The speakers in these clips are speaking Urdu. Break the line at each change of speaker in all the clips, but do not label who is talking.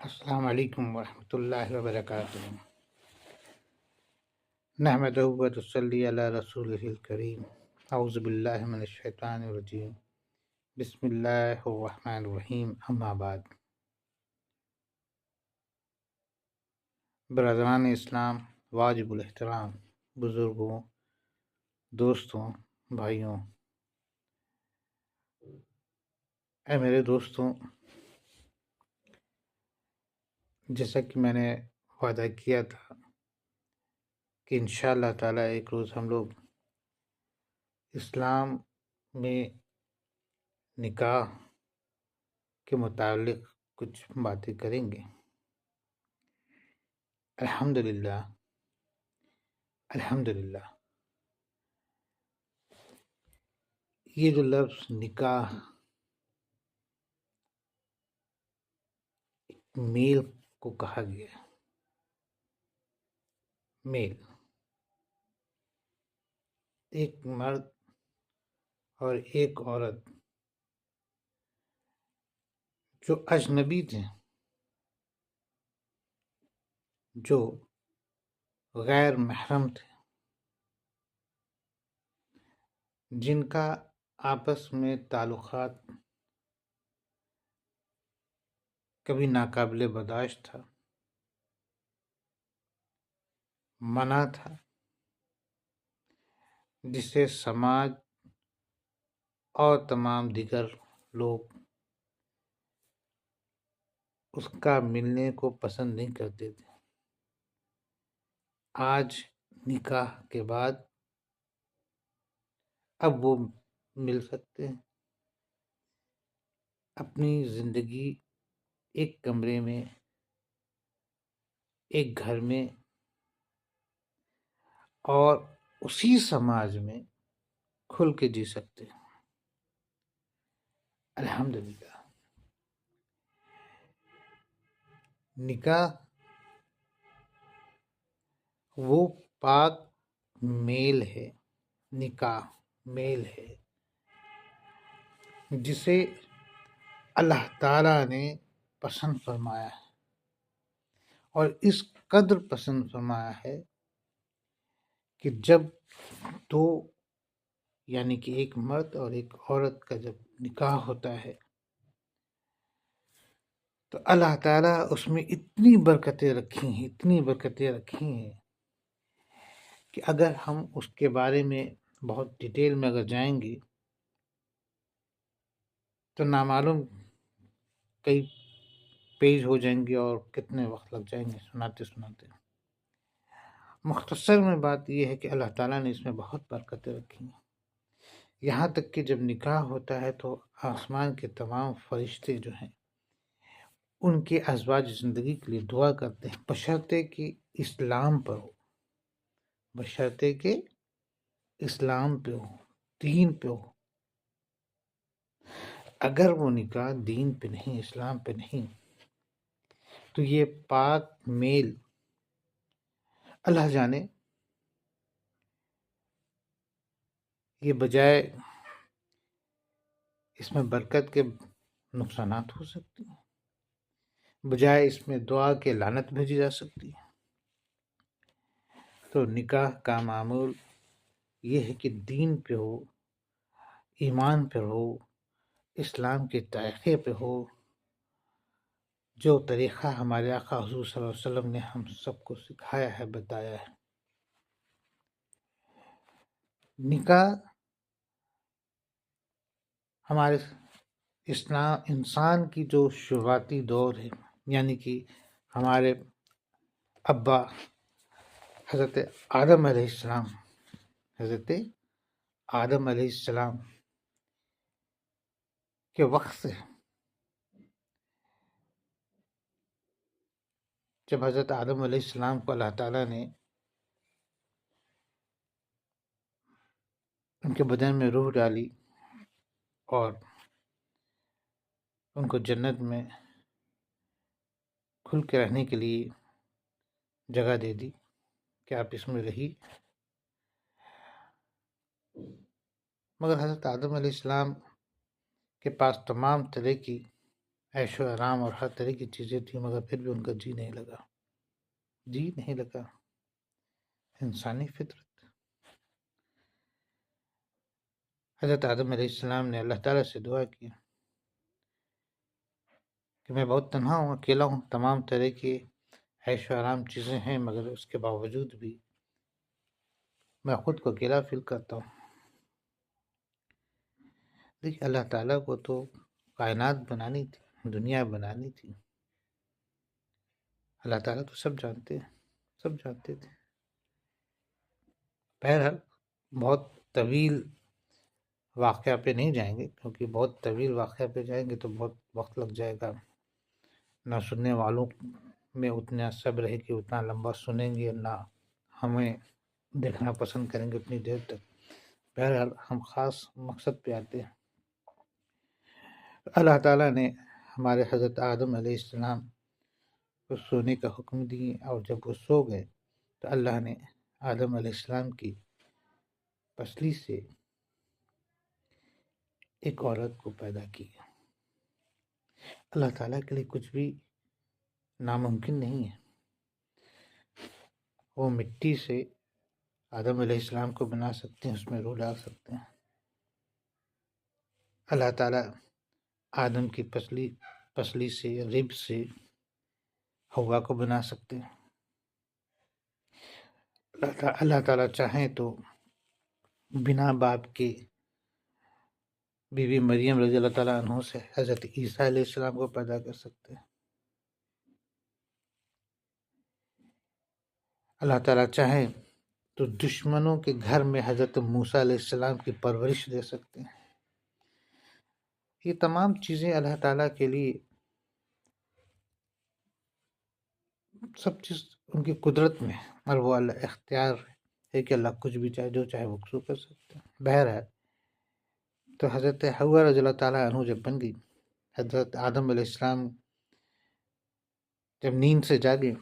السلام علیکم ورحمۃ اللہ وبرکاتہ نحمدہ و نصلی علی رسولہ الکریم اعوذ باللہ من الشیطان الرجیم بسم اللہ الرحمن الرحیم اما بعد برادران اسلام، واجب الاحترام بزرگوں، دوستوں، بھائیوں، اے میرے دوستوں، جیسا کہ میں نے وعدہ کیا تھا کہ انشاءاللہ تعالیٰ ایک روز ہم لوگ اسلام میں نکاح کے متعلق کچھ باتیں کریں گے۔ الحمدللہ الحمدللہ یہ جو لفظ نکاح میل کو کہا گیا ہے، میل ایک مرد اور ایک عورت جو اجنبی تھے، جو غیر محرم تھے، جن کا آپس میں تعلقات کبھی ناقابل برداشت تھا، منع تھا، جسے سماج اور تمام دیگر لوگ اس کا ملنے کو پسند نہیں کرتے تھے، آج نکاح کے بعد اب وہ مل سکتے ہیں، اپنی زندگی ایک کمرے میں، ایک گھر میں اور اسی سماج میں کھل کے جی سکتے ہیں۔ الحمدللہ نکاح وہ پاک میل ہے، نکاح میل ہے جسے اللہ تعالیٰ نے پسند فرمایا ہے، اور اس قدر پسند فرمایا ہے کہ جب دو یعنی کہ ایک مرد اور ایک عورت کا جب نکاح ہوتا ہے تو اللہ تعالیٰ اس میں اتنی برکتیں رکھی ہیں، اتنی برکتیں رکھی ہیں کہ اگر ہم اس کے بارے میں بہت ڈیٹیل میں اگر جائیں گے تو نامعلوم کئی پیج ہو جائیں گے اور کتنے وقت لگ جائیں گے سناتے سناتے۔ مختصر میں بات یہ ہے کہ اللہ تعالیٰ نے اس میں بہت برکتیں رکھی ہیں، یہاں تک کہ جب نکاح ہوتا ہے تو آسمان کے تمام فرشتے جو ہیں ان کے ازواج زندگی کے لیے دعا کرتے ہیں، بشرطے کہ اسلام پر ہو، بشرطے کہ اسلام پہ ہو، دین پہ ہو۔ اگر وہ نکاح دین پہ نہیں، اسلام پہ نہیں، تو یہ پاک میل اللہ جانے یہ بجائے اس میں برکت کے نقصانات ہو سکتی ہیں، بجائے اس میں دعا کے لعنت بھیجی جا سکتی ہے۔ تو نکاح کا معمول یہ ہے کہ دین پہ ہو، ایمان پہ ہو، اسلام کے طریقے پہ ہو، جو طریقہ ہمارے آقا حضور صلی اللہ علیہ وسلم نے ہم سب کو سکھایا ہے، بتایا ہے۔ نکاح ہمارے انسان کی جو شروعاتی دور ہے، یعنی کہ ہمارے ابا حضرت آدم علیہ السلام، حضرت آدم علیہ السلام کے وقت سے، جب حضرت آدم علیہ السلام کو اللہ تعالیٰ نے ان کے بدن میں روح ڈالی اور ان کو جنت میں کھل کے رہنے کے لیے جگہ دے دی کہ آپ اس میں رہی، مگر حضرت آدم علیہ السلام کے پاس تمام طرح کی عیش و آرام اور ہر طرح کی چیزیں تھیں، مگر پھر بھی ان کا جی نہیں لگا انسانی فطرت۔ حضرت آدم علیہ السلام نے اللہ تعالیٰ سے دعا کی کہ میں بہت تنہا ہوں، اکیلا ہوں، تمام طرح کی عیش و آرام چیزیں ہیں، مگر اس کے باوجود بھی میں خود کو اکیلا فیل کرتا ہوں۔ دیکھیے، اللہ تعالیٰ کو تو کائنات بنانی تھی، دنیا بنانی تھی، اللہ تعالیٰ تو سب جانتے ہیں، سب جانتے تھے۔ بہرحال بہت طویل واقعہ پہ نہیں جائیں گے، کیونکہ بہت طویل واقعہ پہ جائیں گے تو بہت وقت لگ جائے گا، نہ سننے والوں میں اتنا صبر ہے کہ اتنا لمبا سنیں گے، نہ ہمیں دیکھنا پسند کریں گے اتنی دیر تک۔ بہرحال ہم خاص مقصد پہ آتے ہیں۔ اللہ تعالیٰ نے ہمارے حضرت آدم علیہ السلام کو سونے کا حکم دی، اور جب وہ سو گئے تو اللہ نے آدم علیہ السلام کی پسلی سے ایک عورت کو پیدا کیا۔ اللہ تعالیٰ کے لیے کچھ بھی ناممکن نہیں ہے۔ وہ مٹی سے آدم علیہ السلام کو بنا سکتے ہیں، اس میں روح ڈال سکتے ہیں۔ اللہ تعالیٰ آدم کی پسلی سے، رب سے حوا کو بنا سکتے ہیں۔ اللہ تعالیٰ چاہیں تو بنا باپ کے بی بی مریم رضی اللہ تعالیٰ عنہ سے حضرت عیسیٰ علیہ السلام کو پیدا کر سکتے ہیں۔ اللہ تعالیٰ چاہیں تو دشمنوں کے گھر میں حضرت موسیٰ علیہ السلام کی پرورش دے سکتے ہیں۔ یہ تمام چیزیں اللہ تعالیٰ کے لیے، سب چیز ان کی قدرت میں، اور وہ اللہ اختیار ہے کہ اللہ کچھ بھی چاہے، جو چاہے وہ کر سکتے ہیں۔ بہرحال تو حضرت حوا رضی اللہ تعالیٰ عنہ جب بن گئی، حضرت آدم علیہ السلام جب نیند سے جاگے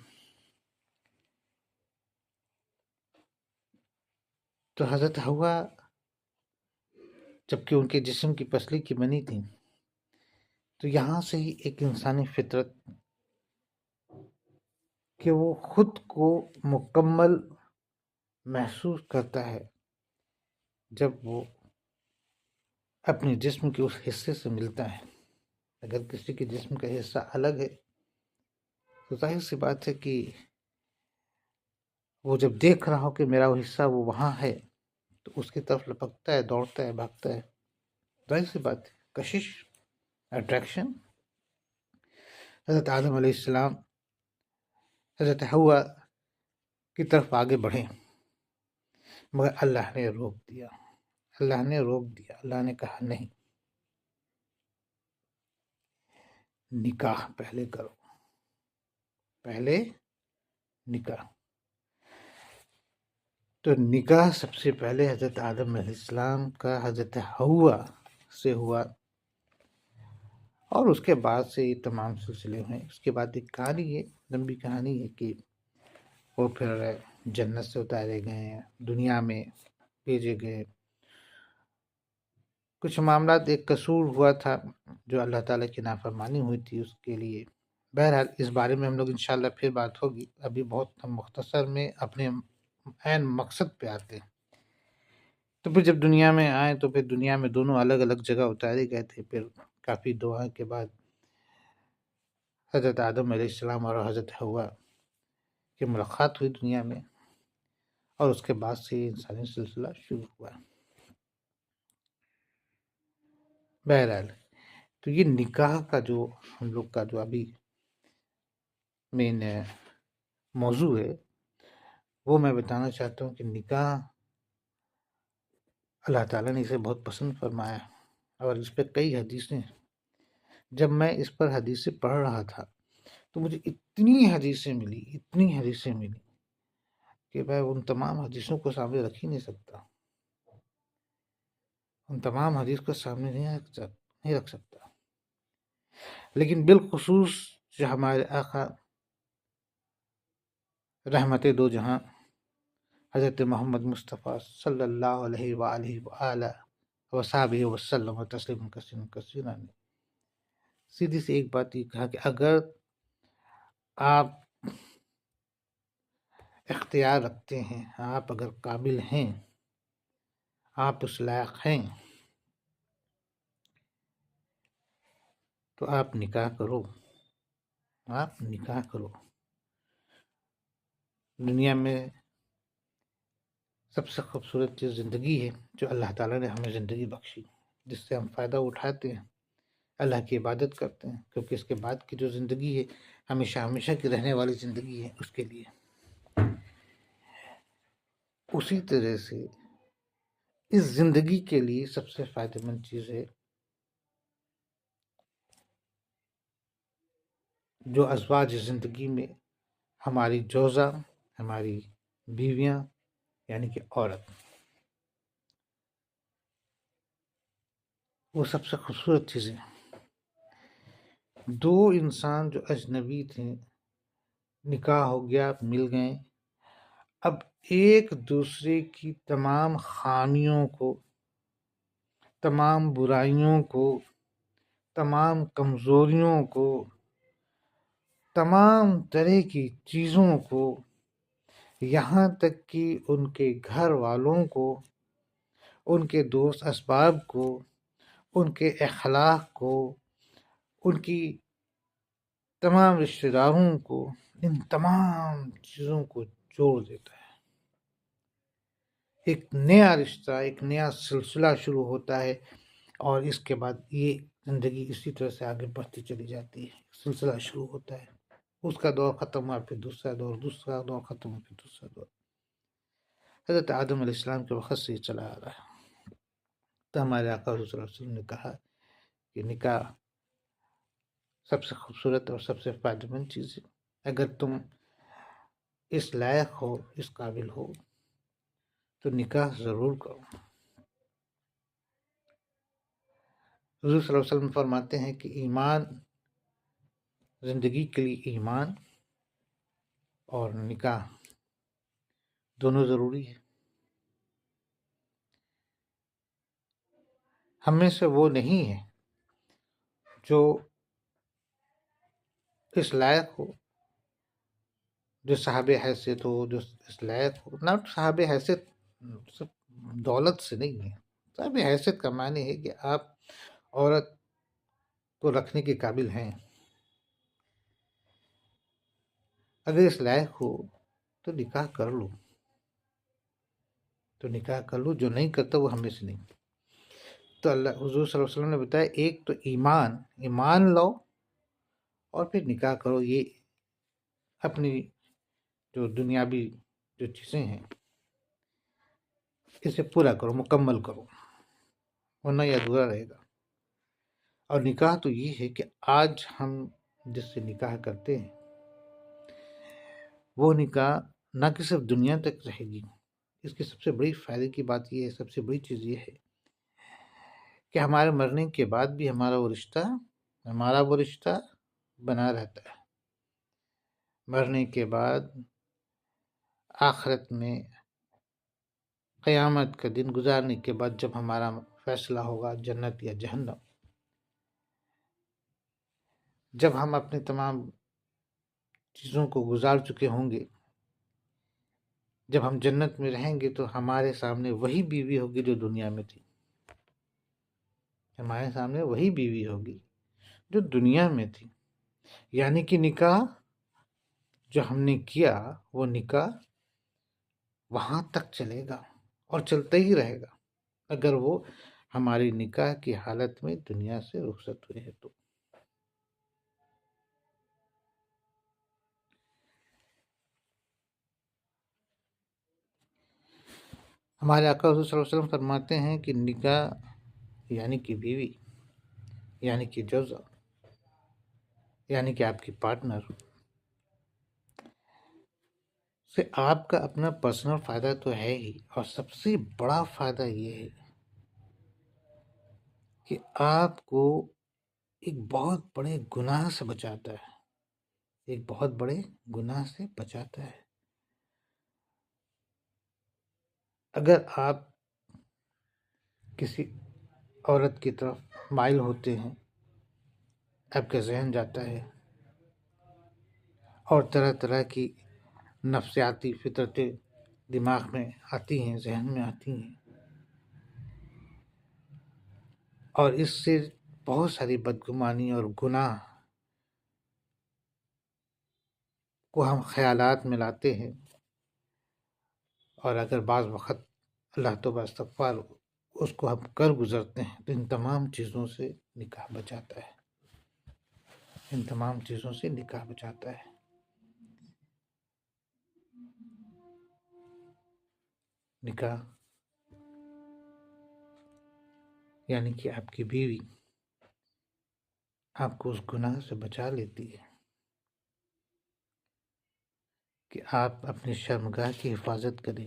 تو حضرت حوا، جبکہ ان کے جسم کی پسلی کی بنی تھی، تو یہاں سے ہی ایک انسانی فطرت کہ وہ خود کو مکمل محسوس کرتا ہے جب وہ اپنے جسم کے اس حصے سے ملتا ہے۔ اگر کسی کے جسم کا حصہ الگ ہے تو ظاہر سی بات ہے کہ وہ جب دیکھ رہا ہو کہ میرا وہ حصہ وہ وہاں ہے تو اس کی طرف لپکتا ہے، دوڑتا ہے، بھاگتا ہے۔ ظاہر سی بات ہے، کشش، اٹریکشن۔ حضرت آدم علیہ السلام حضرت حوا کی طرف آگے بڑھے، مگر اللہ نے روک دیا، اللہ نے کہا نہیں، نکاح پہلے کرو، پہلے نکاح۔ تو نکاح سب سے پہلے حضرت آدم علیہ السلام کا حضرت حوا سے ہوا، اور اس کے بعد سے یہ تمام سلسلے ہوئے۔ اس کے بعد ایک کہانی ہے، لمبی کہانی ہے، کہ وہ پھر جنت سے اتارے گئے، دنیا میں بھیجے گئے۔ کچھ معاملات، ایک قصور ہوا تھا جو اللہ تعالیٰ کی نافرمانی ہوئی تھی اس کے لیے۔ بہرحال اس بارے میں ہم لوگ انشاءاللہ پھر بات ہوگی، ابھی بہت مختصر میں اپنے عین مقصد پہ آتے ہیں۔ تو پھر جب دنیا میں آئے تو پھر دنیا میں دونوں الگ الگ جگہ اتارے گئے تھے۔ پھر کافی دعا کے بعد حضرت آدم علیہ السلام اور حضرت حوا کی ملاقات ہوئی دنیا میں، اور اس کے بعد سے انسانی سلسلہ شروع ہوا۔ بہرحال تو یہ نکاح کا جو ہم لوگ کا جو ابھی مین موضوع ہے، وہ میں بتانا چاہتا ہوں کہ نکاح اللہ تعالیٰ نے اسے بہت پسند فرمایا، اور اس پہ کئی حدیثیں ہیں۔ جب میں اس پر حدیثیں پڑھ رہا تھا تو مجھے اتنی حدیثیں ملی کہ میں ان تمام حدیثوں کو سامنے رکھ ہی نہیں سکتا، ان تمام حدیث کو سامنے نہیں رکھ سکتا۔ لیکن بالخصوص جو ہمارے آقا رحمت دو جہاں حضرت محمد مصطفیٰ صلی اللہ علیہ وآلہ وآلہ وصحبہ وسلم تسلیما کثیرا نے سیدھی سی ایک بات یہ کہا کہ اگر آپ اختیار رکھتے ہیں، آپ اگر قابل ہیں، آپ اس لائق ہیں، تو آپ نکاح کرو، آپ نکاح کرو۔ دنیا میں سب سے خوبصورت چیز زندگی ہے جو اللہ تعالیٰ نے ہمیں زندگی بخشی، جس سے ہم فائدہ اٹھاتے ہیں، اللہ کی عبادت کرتے ہیں، کیونکہ اس کے بعد کی جو زندگی ہے ہمیشہ ہمیشہ کی رہنے والی زندگی ہے اس کے لیے۔ اسی طرح سے اس زندگی کے لیے سب سے فائدہ مند چیز ہے جو ازواج زندگی میں ہماری جوزہ، ہماری بیویاں یعنی کہ عورت، وہ سب سے خوبصورت چیزیں۔ دو انسان جو اجنبی تھے، نکاح ہو گیا، مل گئے، اب ایک دوسرے کی تمام خامیوں کو، تمام برائیوں کو، تمام کمزوریوں کو، تمام طرح کی چیزوں کو، یہاں تک کہ ان کے گھر والوں کو، ان کے دوست احباب کو، ان کے اخلاق کو، ان کی تمام رشتہ داروں کو، ان تمام چیزوں کو جوڑ دیتا ہے۔ ایک نیا رشتہ، ایک نیا سلسلہ شروع ہوتا ہے، اور اس کے بعد یہ زندگی اسی طرح سے آگے بڑھتی چلی جاتی ہے۔ سلسلہ شروع ہوتا ہے، اس کا دور ختم ہوا، پھر دوسرا دور، دوسرا دور ختم ہوا، پھر دوسرا دور۔ حضرت آدم علیہ السلام کے وقت سے یہ چلا آ رہا ہے۔ تو ہمارے آقا صلی اللہ علیہ وسلم نے کہا کہ نکاح سب سے خوبصورت اور سب سے فائدہ مند چیز ہے۔ اگر تم اس لائق ہو، اس قابل ہو، تو نکاح ضرور کرو۔ حضور صلی اللہ علیہ وسلم فرماتے ہیں کہ ایمان، زندگی کے لیے ایمان اور نکاح دونوں ضروری ہے۔ ہم میں سے وہ نہیں ہے جو اس لائق ہو، جو صاحب حیثیت ہو، جو اس لائق ہو، نہ صاحب حیثیت صرف دولت سے نہیں ہے۔ صاحب حیثیت کا معنی ہے کہ آپ عورت کو رکھنے کے قابل ہیں۔ اگر اس لائق ہو تو نکاح کر لو، تو نکاح کر لو۔ جو نہیں کرتا وہ ہم میں سے نہیں۔ تو اللہ حضور صلی اللہ علیہ وسلم نے بتایا، ایک تو ایمان لو، اور پھر نکاح کرو۔ یہ اپنی جو دنیاوی جو چیزیں ہیں اسے پورا کرو، مکمل کرو، ورنہ یہ ادھورا رہے گا۔ اور نکاح تو یہ ہے کہ آج ہم جس سے نکاح کرتے ہیں وہ نکاح نہ کہ صرف دنیا تک رہے گی، اس کی سب سے بڑی فائدے کی بات یہ ہے، سب سے بڑی چیز یہ ہے کہ ہمارے مرنے کے بعد بھی ہمارا وہ رشتہ بنا رہتا ہے۔ مرنے کے بعد آخرت میں قیامت کا دن گزارنے کے بعد جب ہمارا فیصلہ ہوگا جنت یا جہنم، جب ہم اپنے تمام چیزوں کو گزار چکے ہوں گے، جب ہم جنت میں رہیں گے، تو ہمارے سامنے وہی بیوی ہوگی جو دنیا میں تھی۔ ہمارے سامنے وہی بیوی ہوگی جو دنیا میں تھی۔ یعنی کہ نکاح جو ہم نے کیا، وہ نکاح وہاں تک چلے گا اور چلتا ہی رہے گا، اگر وہ ہماری نکاح کی حالت میں دنیا سے رخصت ہوئے ہیں تو۔ ہمارے آقا حضور صلی اللہ علیہ وسلم فرماتے ہیں کہ نکاح یعنی کہ بیوی، یعنی کہ جوزہ، یعنی کہ آپ کی پارٹنر سے آپ کا اپنا پرسنل فائدہ تو ہے ہی، اور سب سے بڑا فائدہ یہ ہے کہ آپ کو ایک بہت بڑے گناہ سے بچاتا ہے، ایک بہت بڑے گناہ سے بچاتا ہے۔ اگر آپ کسی عورت کی طرف مائل ہوتے ہیں آپ کا ذہن جاتا ہے اور طرح طرح کی نفسیاتی فطرتیں دماغ میں آتی ہیں، ذہن میں آتی ہیں، اور اس سے بہت ساری بدگمانی اور گناہ کو ہم خیالات میں لاتے ہیں، اور اگر بعض وقت اللہ توبہ استغفار اس کو ہم کر گزرتے ہیں تو ان تمام چیزوں سے نکاح بچاتا ہے، ان تمام چیزوں سے نکاح بچاتا ہے۔ نکاح یعنی کہ آپ کی بیوی آپ کو اس گناہ سے بچا لیتی ہے کہ آپ اپنی شرمگاہ کی حفاظت کریں،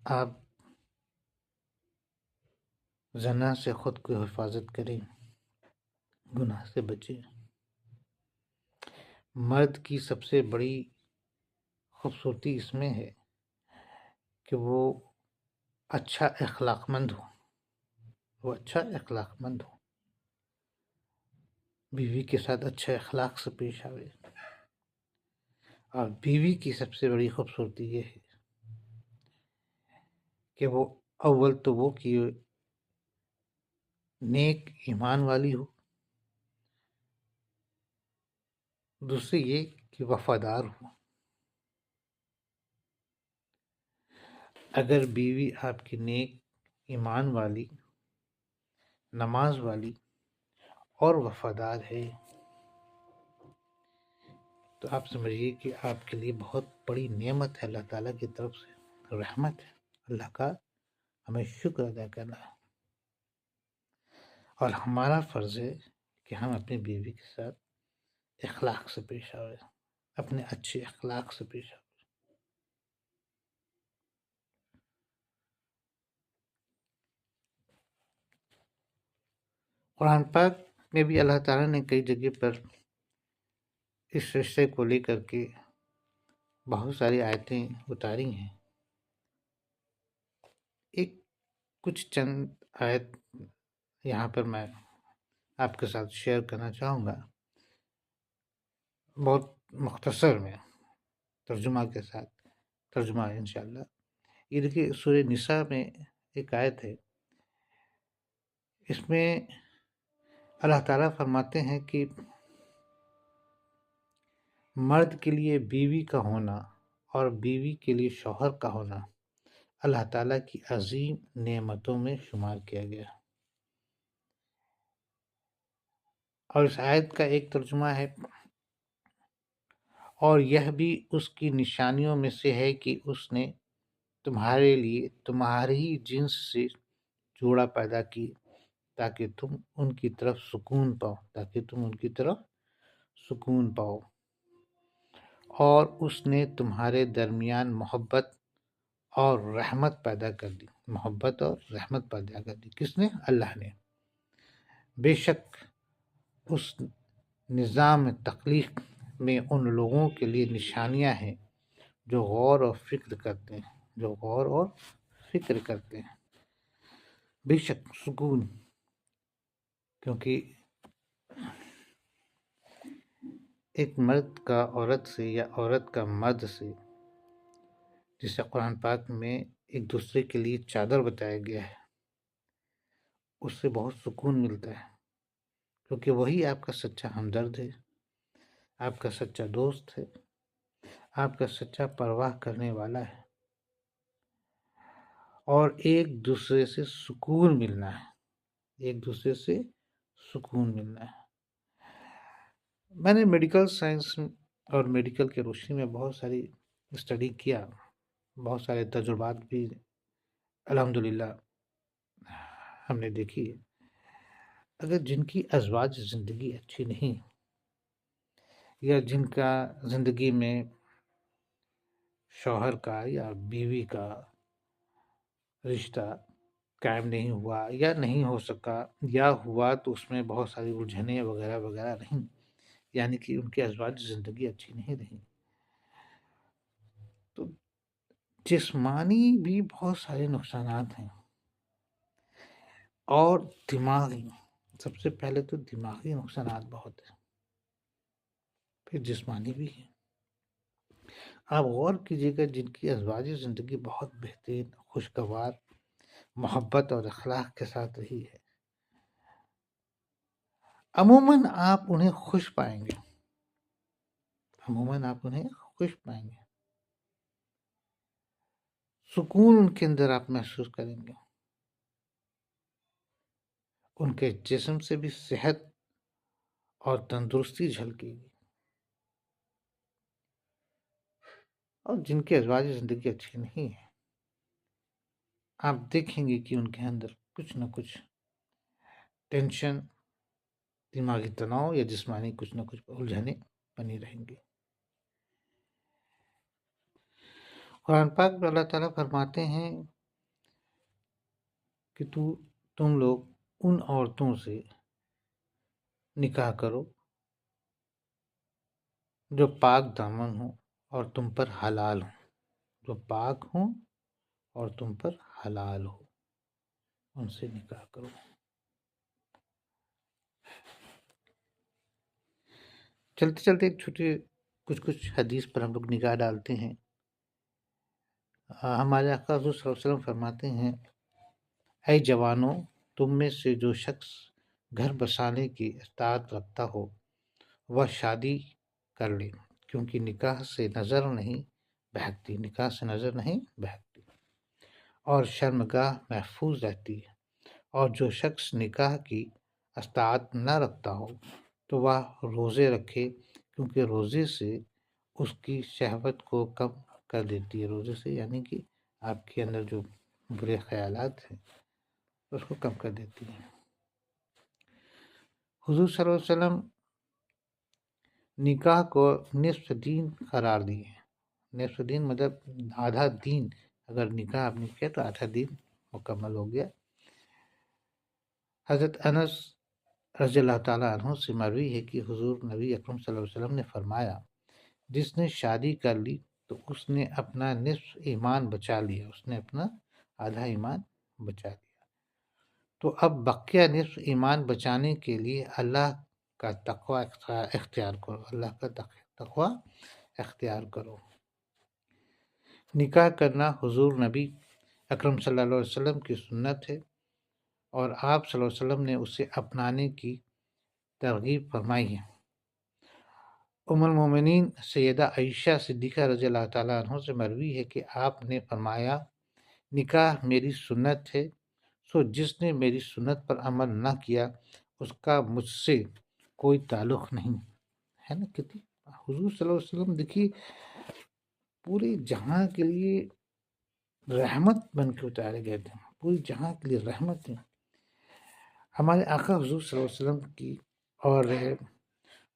آپ زنا سے خود کو حفاظت کریں، گناہ سے بچیں۔ مرد کی سب سے بڑی خوبصورتی اس میں ہے کہ وہ اچھا اخلاق مند ہو، وہ اچھا اخلاق مند ہو، بیوی کے ساتھ اچھے اخلاق سے پیش آوے۔ اور بیوی کی سب سے بڑی خوبصورتی یہ ہے کہ وہ اول تو وہ کہ نیک ایمان والی ہو، دوسری یہ کہ وفادار ہو۔ اگر بیوی آپ کی نیک ایمان والی، نماز والی اور وفادار ہے تو آپ سمجھیے کہ آپ کے لیے بہت بڑی نعمت ہے، اللہ تعالیٰ کی طرف سے رحمت ہے۔ اللہ کا ہمیں شکر ادا کرنا ہے، اور ہمارا فرض ہے کہ ہم اپنی بیوی کے ساتھ اخلاق سے پیش آئے، اپنے اچھے اخلاق سے پیش آئے۔ قرآن پاک میں بھی اللہ تعالیٰ نے کئی جگہ پر اس رشتے کو لے کر کے بہت ساری آیتیں اتاری ہیں۔ ایک کچھ چند آیت یہاں پر میں آپ کے ساتھ شیئر کرنا چاہوں گا، بہت مختصر میں ترجمہ کے ساتھ، ترجمہ انشاءاللہ۔ یہ دیکھیے سورہ نساء میں ایک آیت ہے، اس میں اللہ تعالیٰ فرماتے ہیں کہ مرد کے لیے بیوی کا ہونا اور بیوی کے لیے شوہر کا ہونا اللہ تعالیٰ کی عظیم نعمتوں میں شمار کیا گیا۔ اور اس آیت کا ایک ترجمہ ہے، اور یہ بھی اس کی نشانیوں میں سے ہے کہ اس نے تمہارے لیے تمہاری ہی جنس سے جوڑا پیدا کی تاکہ تم ان کی طرف سکون پاؤ، تاکہ تم ان کی طرف سکون پاؤ، اور اس نے تمہارے درمیان محبت اور رحمت پیدا کر دی، محبت اور رحمت پیدا کر دی۔ کس نے؟ اللہ نے۔ بے شک اس نظام تخلیق میں ان لوگوں کے لیے نشانیاں ہیں جو غور اور فکر کرتے ہیں، جو غور اور فکر کرتے ہیں۔ بے شک سکون، کیونکہ ایک مرد کا عورت سے یا عورت کا مرد سے، جسے قرآن پاک میں ایک دوسرے کے لیے چادر بتایا گیا ہے، اس سے بہت سکون ملتا ہے، کیونکہ وہی آپ کا سچا ہمدرد ہے، آپ کا سچا دوست ہے، آپ کا سچا پرواہ کرنے والا ہے، اور ایک دوسرے سے سکون ملنا ہے، ایک دوسرے سے سکون ملنا ہے۔ میں نے میڈیکل سائنس اور میڈیکل کے روشنی میں بہت ساری اسٹڈی کیا، بہت سارے تجربات بھی الحمدللہ ہم نے دیکھی ہے۔ اگر جن کی ازواج زندگی اچھی نہیں، یا جن کا زندگی میں شوہر کا یا بیوی کا رشتہ قائم نہیں ہوا یا نہیں ہو سکا، یا ہوا تو اس میں بہت ساری الجھنیں وغیرہ وغیرہ رہیں، یعنی کہ ان کی ازواج زندگی اچھی نہیں رہی، تو جسمانی بھی بہت سارے نقصانات ہیں، اور دماغی سب سے پہلے تو دماغی نقصانات بہت ہیں، پھر جسمانی بھی ہیں۔ آپ غور کیجیے گا، جن کی ازواجی زندگی بہت بہترین، خوشگوار، محبت اور اخلاق کے ساتھ رہی ہے، عموماً آپ انہیں خوش پائیں گے، سکون ان کے اندر آپ محسوس کریں گے، ان کے جسم سے بھی صحت اور تندرستی جھلکے گی، اور جن کی ازواجی زندگی اچھی نہیں ہے، آپ دیکھیں گے کہ ان کے اندر کچھ نہ کچھ ٹینشن، دماغی تناؤ یا جسمانی کچھ نہ کچھ الجھنیں بنی رہیں گی۔ قرآن پاک میں اللہ تعالیٰ فرماتے ہیں کہ تم لوگ ان عورتوں سے نکاح کرو جو پاک دامن ہوں اور تم پر حلال ہوں، جو پاک ہوں اور تم پر حلال ہو، ان سے نکاح کرو۔ چلتے چلتے ایک چھوٹی کچھ حدیث پر ہم لوگ نگاہ ڈالتے ہیں۔ ہمارے آقا حضور صلی اللہ علیہ وسلم فرماتے ہیں، اے جوانوں، تم میں سے جو شخص گھر بسانے کی استطاعت رکھتا ہو وہ شادی کر لے، کیونکہ نکاح سے نظر نہیں بہکتی اور شرمگاہ محفوظ رہتی ہے، اور جو شخص نکاح کی استطاعت نہ رکھتا ہو تو وہ روزے رکھے، کیونکہ روزے سے اس کی شہوت کو کم کر دیتی ہے۔ روزے سے یعنی کہ آپ کے اندر جو برے خیالات ہیں اس کو کم کر دیتی ہے۔ حضور صلی اللہ علیہ وسلم نکاح کو نصف دین قرار دیے ہیں۔ نصف دین مطلب آدھا دین، اگر نکاح آپ نے کیا تو آدھا دین مکمل ہو گیا۔ حضرت انس رضی اللہ تعالیٰ عنہ سے مروی ہے کہ حضور نبی اکرم صلی اللہ علیہ وسلم نے فرمایا، جس نے شادی کر لی تو اس نے اپنا نصف ایمان بچا لیا، اس نے اپنا آدھا ایمان بچا لیا۔ تو اب بقیہ نصف ایمان بچانے کے لیے اللہ کا تقوی اختیار کرو۔ نکاح کرنا حضور نبی اکرم صلی اللہ علیہ وسلم کی سنت ہے، اور آپ صلی اللہ علیہ وسلم نے اسے اپنانے کی ترغیب فرمائی ہے۔ ام المومنین سیدہ عائشہ صدیقہ رضی اللہ تعالیٰ عنہ سے مروی ہے کہ آپ نے فرمایا، نکاح میری سنت ہے، سو جس نے میری سنت پر عمل نہ کیا اس کا مجھ سے کوئی تعلق نہیں ہے نا۔ کتنی حضور صلی اللہ علیہ وسلم دیکھیے پورے جہاں کے لیے رحمت بن کے اتارے گئے تھے، پوری جہاں کے لیے رحمت ہے۔ ہمارے آقا حضور صلی اللہ علیہ وسلم کی اور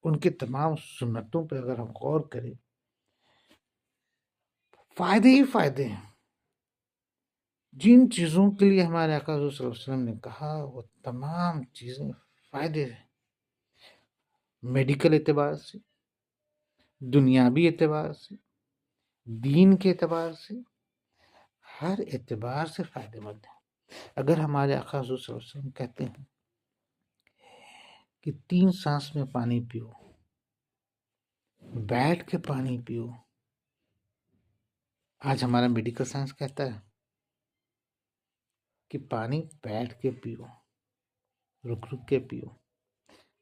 ان کے تمام سنتوں پہ اگر ہم غور کریں، فائدے ہی فائدے ہیں۔ جن چیزوں کے لیے ہمارے آقا حضور صلی اللہ علیہ وسلم نے کہا وہ تمام چیزیں فائدے ہیں، میڈیکل اعتبار سے، دنیاوی اعتبار سے، دین کے اعتبار سے، ہر اعتبار سے فائدے مند ہیں۔ اگر ہمارے آقا حضور صلی اللہ علیہ وسلم کہتے ہیں کہ 3 سانس میں پانی پیو، بیٹھ کے پانی پیو، آج ہمارا میڈیکل سائنس کہتا ہے کہ پانی بیٹھ کے پیو، رک کے پیو۔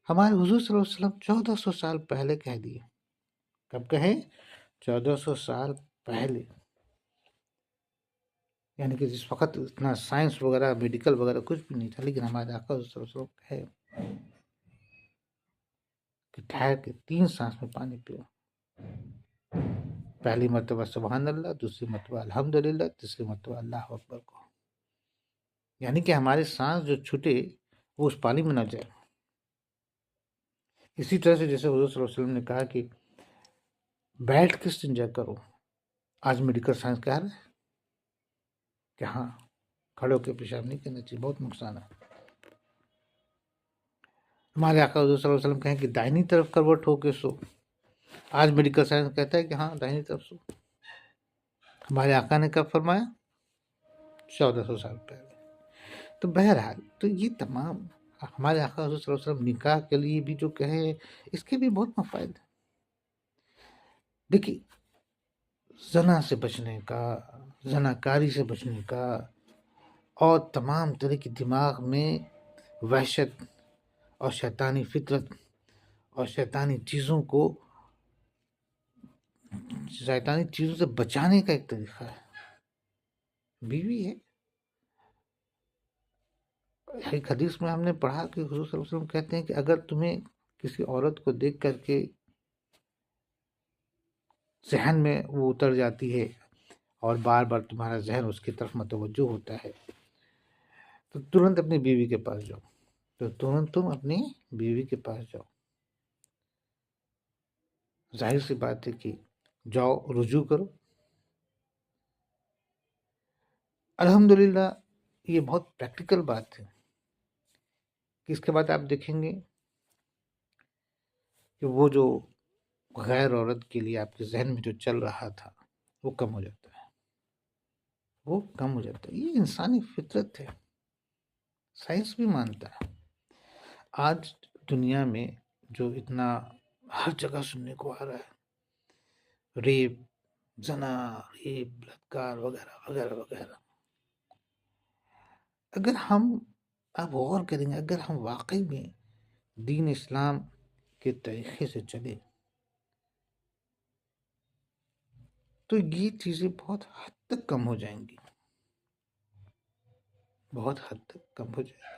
ہمارے حضور صلی اللہ علیہ وسلم 1400 سال پہلے کہہ دیے۔ کب کہے؟ 1400 سال پہلے، یعنی کہ جس وقت اتنا سائنس وغیرہ میڈیکل وغیرہ کچھ بھی نہیں تھا، لیکن ہمارے آقا صلی اللہ علیہ وسلم کہے کہ ٹھہر کے 3 سانس میں پانی پیو، پہلی مرتبہ سبحان اللہ، دوسری مرتبہ الحمدللہ، تیسری مرتبہ اللہ اکبر کو، یعنی کہ ہمارے سانس جو چھوٹے وہ اس پانی میں نہ جائے۔ اسی طرح سے جیسے حضور صلی اللہ علیہ وسلم نے کہا کہ بیٹھ کے استنجا کرو، آج میڈیکل سائنس کہہ رہا ہے کہ ہاں کھڑے ہو کے پیشاب نہیں کرنا چاہیے، بہت نقصان ہے۔ ہمارے آقا حضور صلی اللہ علیہ وسلم کہیں کہ دائنی طرف کروٹ ہو کے سو، آج میڈیکل سائنس کہتا ہے کہ ہاں دائنی طرف سو۔ ہمارے آقا نے کب فرمایا؟ 1400 سال پہلے۔ تو بہرحال تو یہ تمام ہمارے آقا حضور صلی اللہ علیہ وسلم نکاح کے لیے بھی جو کہے اس کے بھی بہت مفائد ہیں. دیکھیے زنا سے بچنے کا، زناکاری سے بچنے کا، اور تمام طرح کی دماغ میں وحشت اور شیطانی فطرت اور شیطانی چیزوں سے بچانے کا ایک طریقہ ہے. بیوی ہے. ایک حدیث میں ہم نے پڑھا کہ حضور صلی اللہ علیہ وسلم کہتے ہیں کہ اگر تمہیں کسی عورت کو دیکھ کر کے ذہن میں وہ اتر جاتی ہے اور بار بار تمہارا ذہن اس کی طرف متوجہ ہوتا ہے تو ترنت اپنی بیوی کے پاس جاؤ. تو ترنت تم اپنی بیوی کے پاس جاؤ. ظاہر سی بات ہے کہ جاؤ رجوع کرو. الحمدللہ یہ بہت پریکٹیکل بات ہے کہ اس کے بعد آپ دیکھیں گے کہ وہ جو غیر عورت کے لیے آپ کے ذہن میں جو چل رہا تھا وہ کم ہو جاتا ہے. وہ کم ہو جاتا ہے. یہ انسانی فطرت ہے. سائنس بھی مانتا ہے. آج دنیا میں جو اتنا ہر جگہ سننے کو آ رہا ہے، ریپ، زنا، ریپ، بلاತ್ಕಾರ وغیرہ وغیرہ وغیرہ، اگر ہم اب غور کریں گے، اگر ہم واقعی میں دین اسلام کے طریقے سے چلے تو یہ چیزیں بہت حد تک کم ہو جائیں گی. بہت حد تک کم ہو جائیں گی.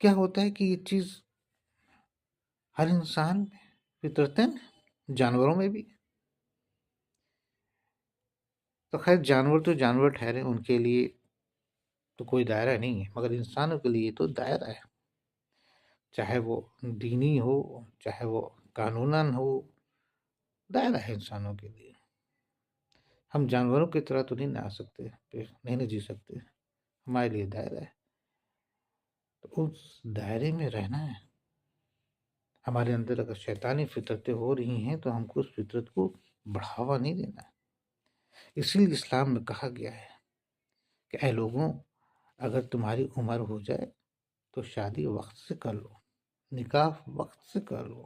کیا ہوتا ہے کہ یہ چیز ہر انسان میں فطرتاً، جانوروں میں بھی. تو خیر جانور تو جانور ٹھہرے، ان کے لیے تو کوئی دائرہ نہیں ہے، مگر انسانوں کے لیے تو دائرہ ہے. چاہے وہ دینی ہو، چاہے وہ قانوناً ہو، دائرہ ہے انسانوں کے لیے. ہم جانوروں کی طرح تو نہیں نہ آ سکتے، نہیں جی سکتے. ہمارے لیے دائرہ ہے. تو اس دائرے میں رہنا ہے. ہمارے اندر اگر شیطانی فطرتیں ہو رہی ہیں تو ہم کو اس فطرت کو بڑھاوا نہیں دینا ہے. اسی لیے اسلام میں کہا گیا ہے کہ اے لوگوں، اگر تمہاری عمر ہو جائے تو شادی وقت سے کر لو، نکاح وقت سے کر لو.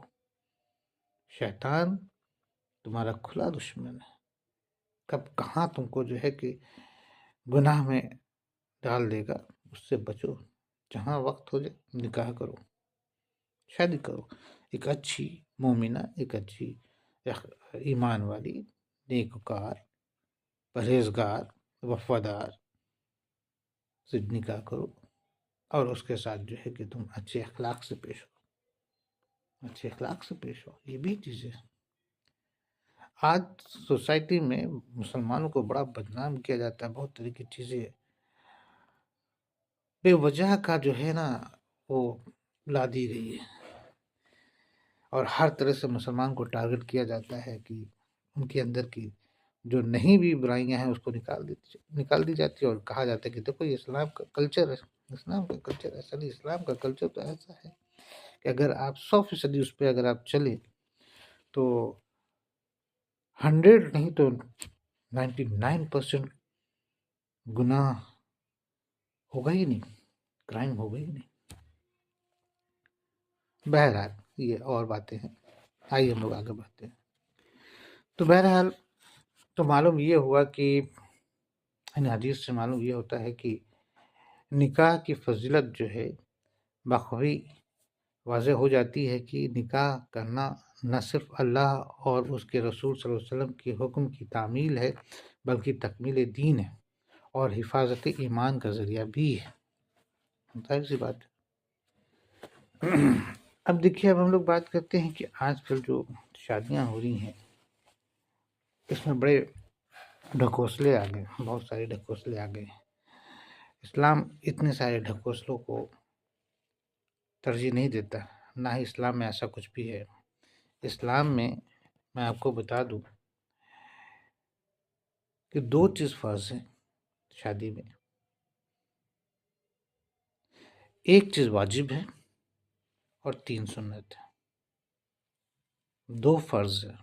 شیطان تمہارا کھلا دشمن ہے. کب کہاں تم کو جو ہے کہ گناہ میں ڈال دے گا، اس سے بچو. جہاں وقت ہو جائے نکاح کرو، شادی کرو. ایک اچھی مومنہ، ایک اچھی ایمان والی، نیکوکار، پرہیزگار، وفادار سے نکاح کرو، اور اس کے ساتھ جو ہے کہ تم اچھے اخلاق سے پیش ہو. اچھے اخلاق سے پیش ہو. یہ بھی چیزیں آج سوسائٹی میں مسلمانوں کو بڑا بدنام کیا جاتا ہے. بہت طرح کی چیزیں بے وجہ کا جو ہے نا وہ لا دی گئی ہے، اور ہر طرح سے مسلمان کو ٹارگٹ کیا جاتا ہے کہ ان کے اندر کی جو نہیں بھی برائیاں ہیں اس کو نکال دی جاتی ہے، اور کہا جاتا ہے کہ دیکھو یہ اسلام کا کلچر ہے. اسلام کا کلچر ایسا نہیں. اسلام کا کلچر تو ایسا ہے کہ اگر آپ 100% اس پہ اگر آپ چلیں تو 100 نہیں تو 99% گناہ ہوگا ہی نہیں، کرائم ہوگا ہی نہیں. بہرحال یہ اور باتیں ہیں. آئیے ہم لوگ آگے بڑھتے ہیں. تو بہرحال تو معلوم یہ ہوا کہ ان حدیث سے معلوم یہ ہوتا ہے کہ نکاح کی فضیلت جو ہے بخوبی واضح ہو جاتی ہے کہ نکاح کرنا نہ صرف اللہ اور اس کے رسول صلی اللہ علیہ وسلم کے حکم کی تعمیل ہے، بلکہ تکمیل دین ہے اور حفاظت ایمان کا ذریعہ بھی ہے. ظاہر سی بات ہے. اب دیکھیے، اب ہم لوگ بات کرتے ہیں کہ آج کل جو شادیاں ہو رہی ہیں اس میں بڑے ڈھکوسلے آ گئے، بہت سارے ڈھکوسلے آ گئے. اسلام اتنے سارے ڈھکوسلوں کو ترجیح نہیں دیتا. نہ ہی اسلام میں ایسا کچھ بھی ہے. اسلام میں میں آپ کو بتا دوں کہ 2 چیز فرض ہیں شادی میں. ایک چیز واجب ہے اور 3 سنت ہے. 2 فرض ہے،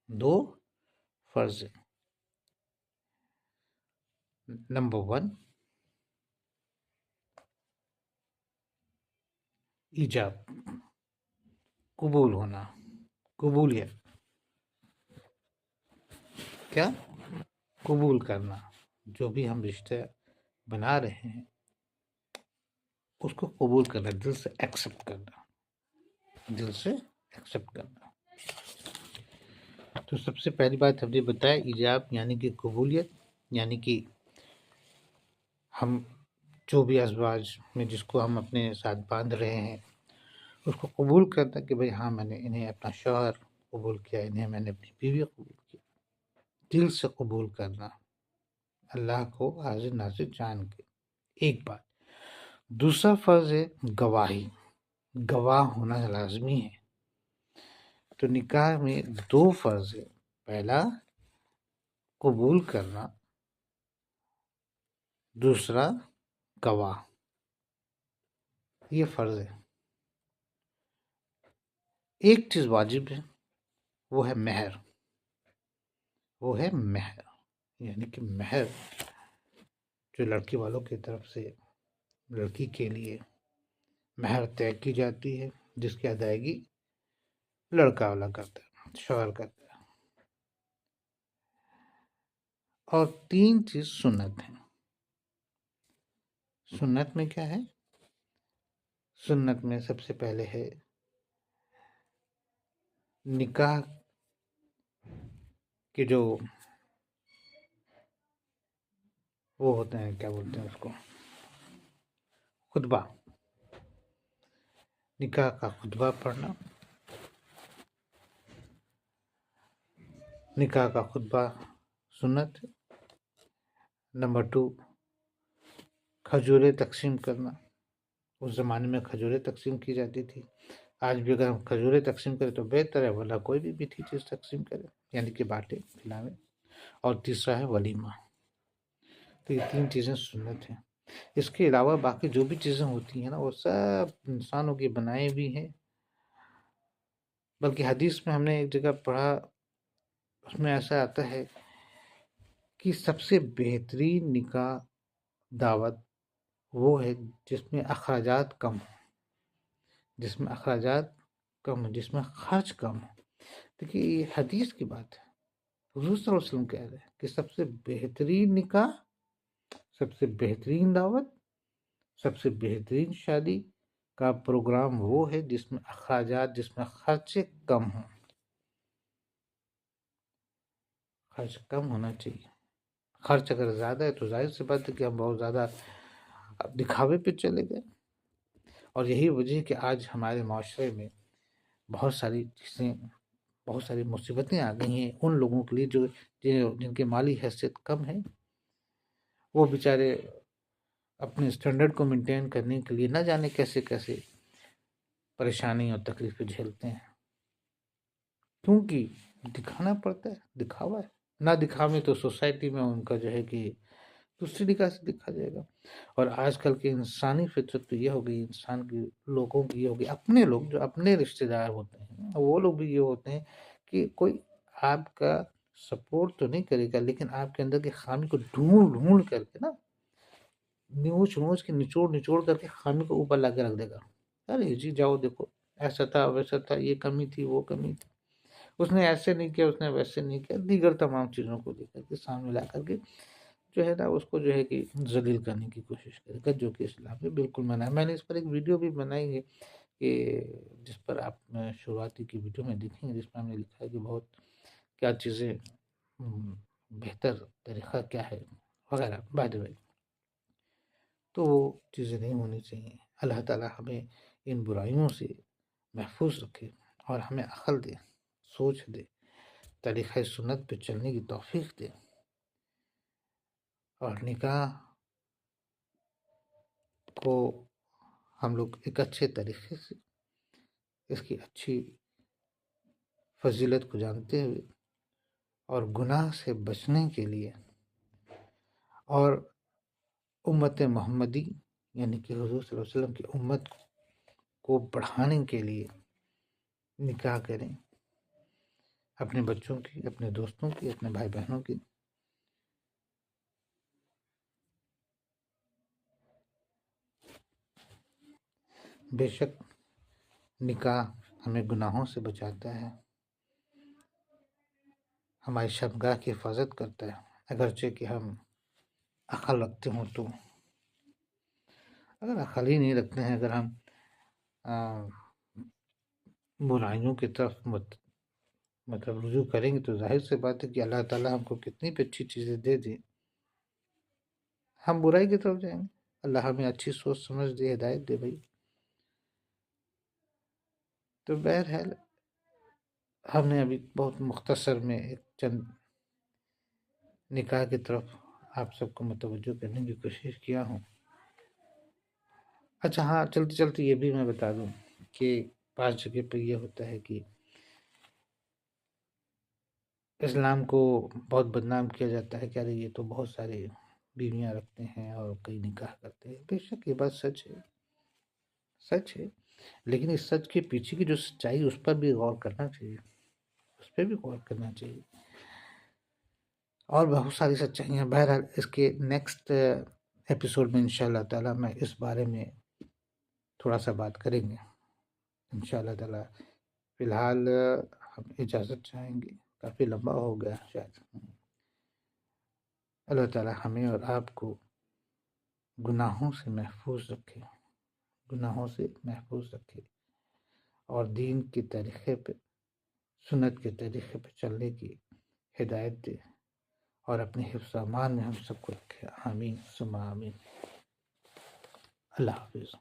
2 فرض ہے. نمبر 1 ایجاب، قبول ہونا، قبولیت، کیا؟ قبول کرنا، جو بھی ہم رشتہ بنا رہے ہیں اس کو قبول کرنا، دل سے ایکسپٹ کرنا، دل سے ایکسپٹ کرنا۔ تو سب سے پہلی بات ہم نے بتایا ایجاب یعنی کہ قبولیت، یعنی کہ ہم جو بھی ازواج میں جس کو ہم اپنے ساتھ باندھ رہے ہیں اس کو قبول کرنا کہ بھئی ہاں میں نے انہیں اپنا شوہر قبول کیا، انہیں میں نے اپنی بیوی قبول کیا، دل سے قبول کرنا، اللہ کو حاضر ناظر جان کے، ایک بات۔ دوسرا فرض ہے گواہی، گواہ ہونا لازمی ہے۔ تو نکاح میں 2 فرض ہے، پہلا قبول کرنا، دوسرا گواہ، یہ فرض ہے۔ ایک چیز واجب ہے، وہ ہے مہر، وہ ہے مہر، یعنی کہ مہر جو لڑکی والوں کی طرف سے لڑکی کے لیے مہر طے کی جاتی ہے، جس کی ادائیگی لڑکا والا کرتا ہے، شوہر کرتا ہے۔ اور 3 چیز سنت ہے۔ سنت میں کیا ہے؟ سنت میں سب سے پہلے ہے نکاح کے جو وہ ہوتے ہیں، کیا بولتے ہیں اس کو، خطبہ، نکاح کا خطبہ پڑھنا، نکاح کا خطبہ سنت ہے۔ نمبر 2 کھجوریں تقسیم کرنا، اس زمانے میں کھجوریں تقسیم کی جاتی تھی، آج بھی اگر ہم کھجوریں تقسیم کریں تو بہتر ہے، ورنہ کوئی بھی میٹھی چیز تقسیم کرے، یعنی کہ بانٹے، کھلاوے۔ اور تیسرا ہے ولیمہ۔ تو یہ 3 چیزیں سنت ہیں۔ اس کے علاوہ باقی جو بھی چیزیں ہوتی ہیں نا وہ سب انسانوں کی بنائی بھی ہیں، بلکہ حدیث میں ہم نے ایک جگہ پڑھا، اس میں ایسا آتا ہے کہ سب سے بہترین نکاح دعوت وہ ہے جس میں اخراجات کم ہوں، جس میں اخراجات کم ہوں، جس میں خرچ کم ہو۔ دیکھیے یہ حدیث کی بات ہے، حضور صلی اللہ علیہ وسلم کہہ رہے ہیں کہ سب سے بہترین نکاح، سب سے بہترین دعوت، سب سے بہترین شادی کا پروگرام وہ ہے جس میں اخراجات، جس میں خرچے کم ہوں۔ خرچ کم ہونا چاہیے۔ خرچ اگر زیادہ ہے تو ظاہر سی بات ہے کہ ہم بہت زیادہ دکھاوے پہ چلے گئے، اور یہی وجہ ہے کہ آج ہمارے معاشرے میں بہت ساری چیزیں، بہت ساری مصیبتیں آ گئی ہیں ان لوگوں کے لیے جو جن کے مالی حیثیت کم ہے، وہ بیچارے اپنے اسٹینڈرڈ کو مینٹین کرنے کے لیے نہ جانے کیسے کیسے پریشانی اور تکلیفیں جھیلتے ہیں، کیونکہ دکھانا پڑتا ہے، دکھاوا ہے۔ نہ دکھاوے تو سوسائٹی میں ان کا جو ہے کہ دوسری نگاہ سے دیکھا جائے گا۔ اور آج کل کے انسانی فطرت تو یہ ہو گئی، انسان کی لوگوں کی یہ ہو گئی، اپنے لوگ جو اپنے رشتہ دار ہوتے ہیں وہ لوگ بھی یہ ہوتے ہیں کہ کوئی آپ کا سپورٹ تو نہیں کرے گا، لیکن آپ کے اندر کی خامی کو ڈھونڈ ڈھونڈ کر کے نا، نوچ نوچ کے، نچوڑ نچوڑ کر کے خامی کو اوپر لا کے رکھ دے گا۔ ارے جی جاؤ دیکھو، ایسا تھا ویسا تھا، یہ کمی تھی وہ کمی تھی، اس نے ایسے نہیں کیا، اس نے ویسے نہیں کیا، دیگر تمام چیزوں کو لے کر کے سامنے لا کر کے جو ہے نا اس کو جو ہے کہ ذلیل کرنے کی کوشش کرے گا، جو کہ اسلام میں بالکل منع ہے۔ میں نے اس پر ایک ویڈیو بھی بنائی ہے کہ جس پر آپ شروعاتی کی ویڈیو میں دیکھیں گے، جس میں ہم نے لکھا ہے کہ بہت کیا چیزیں بہتر طریقہ کیا ہے وغیرہ، بائی دی وے۔ تو وہ چیزیں نہیں ہونی چاہیے۔ اللہ تعالیٰ ہمیں ان برائیوں سے محفوظ رکھے اور ہمیں عقل دے، سوچ دے، طریقہ سنت پہ چلنے کی توفیق دے، اور نکاح کو ہم لوگ ایک اچھے طریقے سے اس کی اچھی فضیلت کو جانتے ہوئے اور گناہ سے بچنے کے لیے اور امت محمدی یعنی کہ حضور صلی اللہ علیہ وسلم کی امت کو بڑھانے کے لیے نکاح کریں، اپنے بچوں کی، اپنے دوستوں کی، اپنے بھائی بہنوں کی، بے شک نکاح ہمیں گناہوں سے بچاتا ہے، ہماری شرمگاہ کی حفاظت کرتا ہے، اگرچہ کہ ہم عقل رکھتے ہوں تو۔ اگر عقل ہی نہیں رکھتے ہیں، اگر ہم برائیوں کی طرف مطلب رجوع کریں گے، تو ظاہر سے بات ہے کہ اللہ تعالیٰ ہم کو کتنی بھی اچھی چیزیں دے دیں، ہم برائی کی طرف جائیں گے۔ اللہ ہمیں اچھی سوچ سمجھ دے، ہدایت دے بھائی۔ تو بہرحال ہم نے ابھی بہت مختصر میں ایک چند نکاح کی طرف آپ سب کو متوجہ کرنے کی کوشش کیا ہوں۔ اچھا ہاں، چلتے چلتے یہ بھی میں بتا دوں کہ بعض جگہ پہ یہ ہوتا ہے کہ اسلام کو بہت بدنام کیا جاتا ہے کہ ارے یہ تو بہت سارے بیویاں رکھتے ہیں اور کئی نکاح کرتے ہیں۔ بے شک یہ بات سچ ہے، سچ ہے، لیکن اس سچ کے پیچھے کی جو سچائی، اس پر بھی غور کرنا چاہیے، اس پہ بھی غور کرنا چاہیے، اور بہت ساری سچائیاں۔ بہرحال اس کے نیکسٹ ایپیسوڈ میں انشاءاللہ تعالیٰ میں اس بارے میں تھوڑا سا بات کریں گے انشاءاللہ تعالیٰ۔ فی الحال ہم اجازت چاہیں گے، کافی لمبا ہو گیا شاید۔ اللہ تعالیٰ ہمیں اور آپ کو گناہوں سے محفوظ رکھے، گناہوں سے محفوظ رکھے، اور دین کے طریقے پہ، سنت کے طریقے پہ چلنے کی ہدایت دے، اور اپنے حفظ و امان میں ہم سب کو رکھے۔ آمین ثم آمین۔ اللہ حافظ۔